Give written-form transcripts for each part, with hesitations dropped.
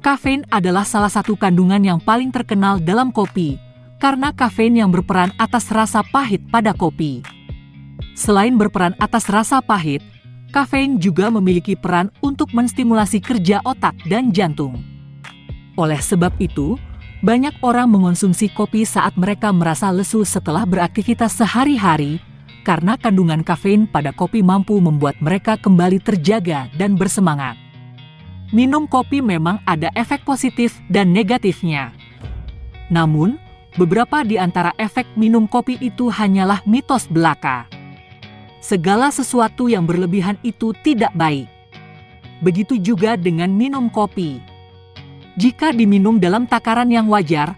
Kafein adalah salah satu kandungan yang paling terkenal dalam kopi, karena kafein yang berperan atas rasa pahit pada kopi. Selain berperan atas rasa pahit, kafein juga memiliki peran untuk menstimulasi kerja otak dan jantung. Oleh sebab itu, banyak orang mengonsumsi kopi saat mereka merasa lesu setelah beraktivitas sehari-hari, karena kandungan kafein pada kopi mampu membuat mereka kembali terjaga dan bersemangat. Minum kopi memang ada efek positif dan negatifnya. Namun, beberapa di antara efek minum kopi itu hanyalah mitos belaka. Segala sesuatu yang berlebihan itu tidak baik. Begitu juga dengan minum kopi. Jika diminum dalam takaran yang wajar,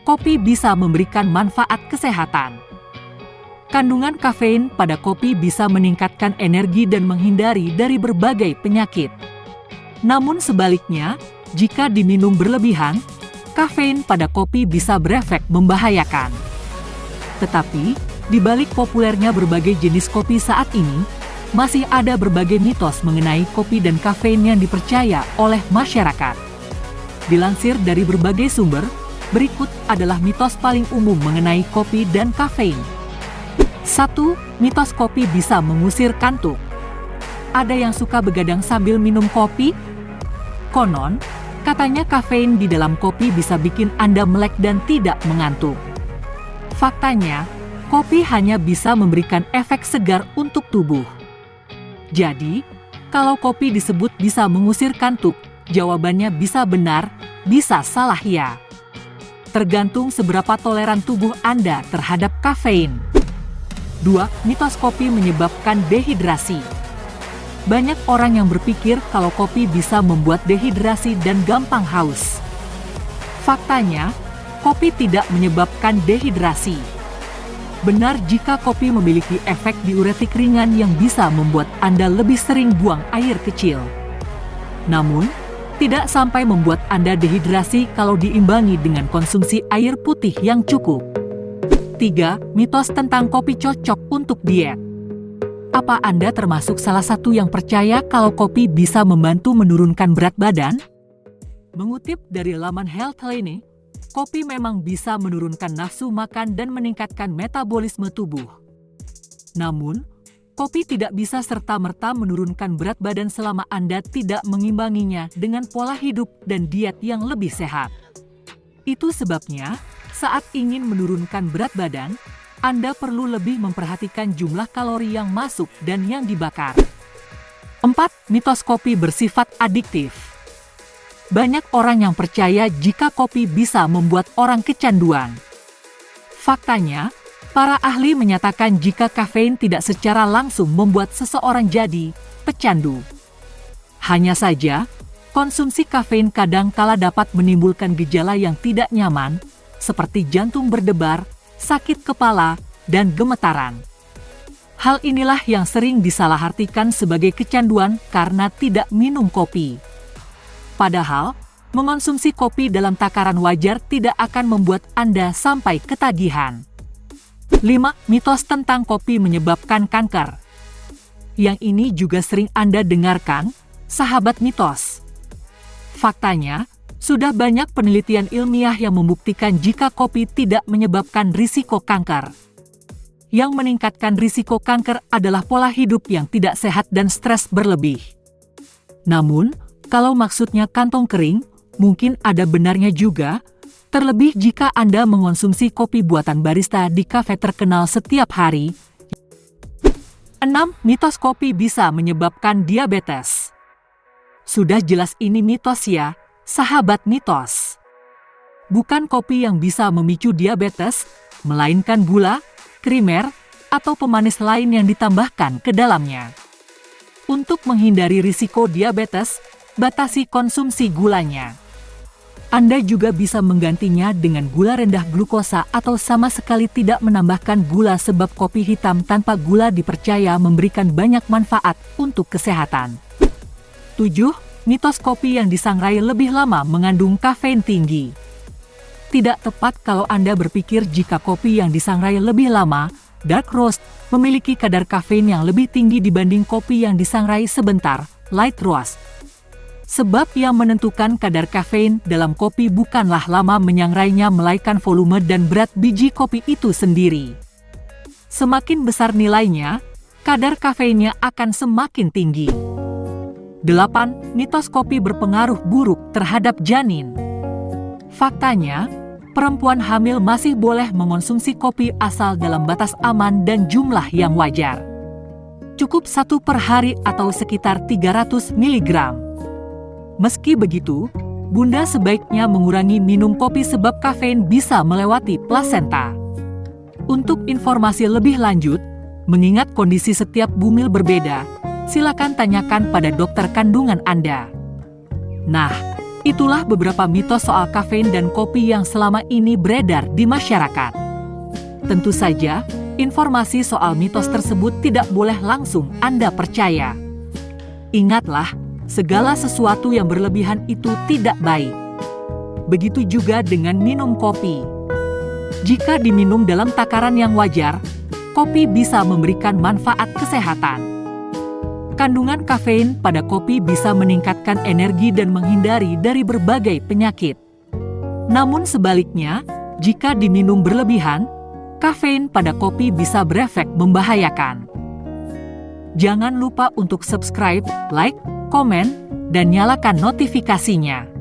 kopi bisa memberikan manfaat kesehatan. Kandungan kafein pada kopi bisa meningkatkan energi dan menghindari dari berbagai penyakit. Namun sebaliknya, jika diminum berlebihan, kafein pada kopi bisa berefek membahayakan. Tetapi, di balik populernya berbagai jenis kopi saat ini, masih ada berbagai mitos mengenai kopi dan kafein yang dipercaya oleh masyarakat. Dilansir dari berbagai sumber, berikut adalah mitos paling umum mengenai kopi dan kafein. 1. Mitos kopi bisa mengusir kantuk. Ada yang suka begadang sambil minum kopi? Konon, katanya kafein di dalam kopi bisa bikin Anda melek dan tidak mengantuk. Faktanya, kopi hanya bisa memberikan efek segar untuk tubuh. Jadi, kalau kopi disebut bisa mengusir kantuk, jawabannya bisa benar, bisa salah ya. Tergantung seberapa toleran tubuh Anda terhadap kafein. 2. Mitos kopi menyebabkan dehidrasi. Banyak orang yang berpikir kalau kopi bisa membuat dehidrasi dan gampang haus. Faktanya, kopi tidak menyebabkan dehidrasi. Benar jika kopi memiliki efek diuretik ringan yang bisa membuat Anda lebih sering buang air kecil. Namun, tidak sampai membuat Anda dehidrasi kalau diimbangi dengan konsumsi air putih yang cukup. 3. Mitos tentang kopi cocok untuk diet. Apa Anda termasuk salah satu yang percaya kalau kopi bisa membantu menurunkan berat badan? Mengutip dari laman Healthline, kopi memang bisa menurunkan nafsu makan dan meningkatkan metabolisme tubuh. Namun, kopi tidak bisa serta-merta menurunkan berat badan selama Anda tidak mengimbanginya dengan pola hidup dan diet yang lebih sehat. Itu sebabnya, saat ingin menurunkan berat badan, Anda perlu lebih memperhatikan jumlah kalori yang masuk dan yang dibakar. 4. Mitos kopi bersifat adiktif. Banyak orang yang percaya jika kopi bisa membuat orang kecanduan. Faktanya, para ahli menyatakan jika kafein tidak secara langsung membuat seseorang jadi pecandu. Hanya saja, konsumsi kafein kadang-kala dapat menimbulkan gejala yang tidak nyaman, seperti jantung berdebar, sakit kepala, dan gemetaran. Hal inilah yang sering disalahartikan sebagai kecanduan karena tidak minum kopi. Padahal, mengonsumsi kopi dalam takaran wajar tidak akan membuat Anda sampai ketagihan. 5. Mitos tentang kopi menyebabkan kanker. Yang ini juga sering Anda dengarkan, sahabat mitos. Faktanya, sudah banyak penelitian ilmiah yang membuktikan jika kopi tidak menyebabkan risiko kanker. Yang meningkatkan risiko kanker adalah pola hidup yang tidak sehat dan stres berlebih. Namun, kalau maksudnya kantong kering, mungkin ada benarnya juga, terlebih jika Anda mengonsumsi kopi buatan barista di kafe terkenal setiap hari. 6. Mitos kopi bisa menyebabkan diabetes. Sudah jelas ini mitos ya, sahabat mitos. Bukan kopi yang bisa memicu diabetes, melainkan gula, krimer, atau pemanis lain yang ditambahkan ke dalamnya. Untuk menghindari risiko diabetes, batasi konsumsi gulanya. Anda juga bisa menggantinya dengan gula rendah glukosa atau sama sekali tidak menambahkan gula sebab kopi hitam tanpa gula dipercaya memberikan banyak manfaat untuk kesehatan. 7. Mitos kopi yang disangrai lebih lama mengandung kafein tinggi. Tidak tepat kalau Anda berpikir jika kopi yang disangrai lebih lama, dark roast, memiliki kadar kafein yang lebih tinggi dibanding kopi yang disangrai sebentar, light roast. Sebab yang menentukan kadar kafein dalam kopi bukanlah lama menyangrainya melainkan volume dan berat biji kopi itu sendiri. Semakin besar nilainya, kadar kafeinnya akan semakin tinggi. 8. Mitos kopi berpengaruh buruk terhadap janin. Faktanya, perempuan hamil masih boleh mengonsumsi kopi asal dalam batas aman dan jumlah yang wajar. Cukup 1 per hari atau sekitar 300 mg. Meski begitu, Bunda sebaiknya mengurangi minum kopi sebab kafein bisa melewati plasenta. Untuk informasi lebih lanjut, mengingat kondisi setiap bumil berbeda, silakan tanyakan pada dokter kandungan Anda. Nah, itulah beberapa mitos soal kafein dan kopi yang selama ini beredar di masyarakat. Tentu saja, informasi soal mitos tersebut tidak boleh langsung Anda percaya. Ingatlah, segala sesuatu yang berlebihan itu tidak baik. Begitu juga dengan minum kopi. Jika diminum dalam takaran yang wajar, kopi bisa memberikan manfaat kesehatan. Kandungan kafein pada kopi bisa meningkatkan energi dan menghindari dari berbagai penyakit. Namun sebaliknya, jika diminum berlebihan, kafein pada kopi bisa berefek membahayakan. Jangan lupa untuk subscribe, like, komen, dan nyalakan notifikasinya.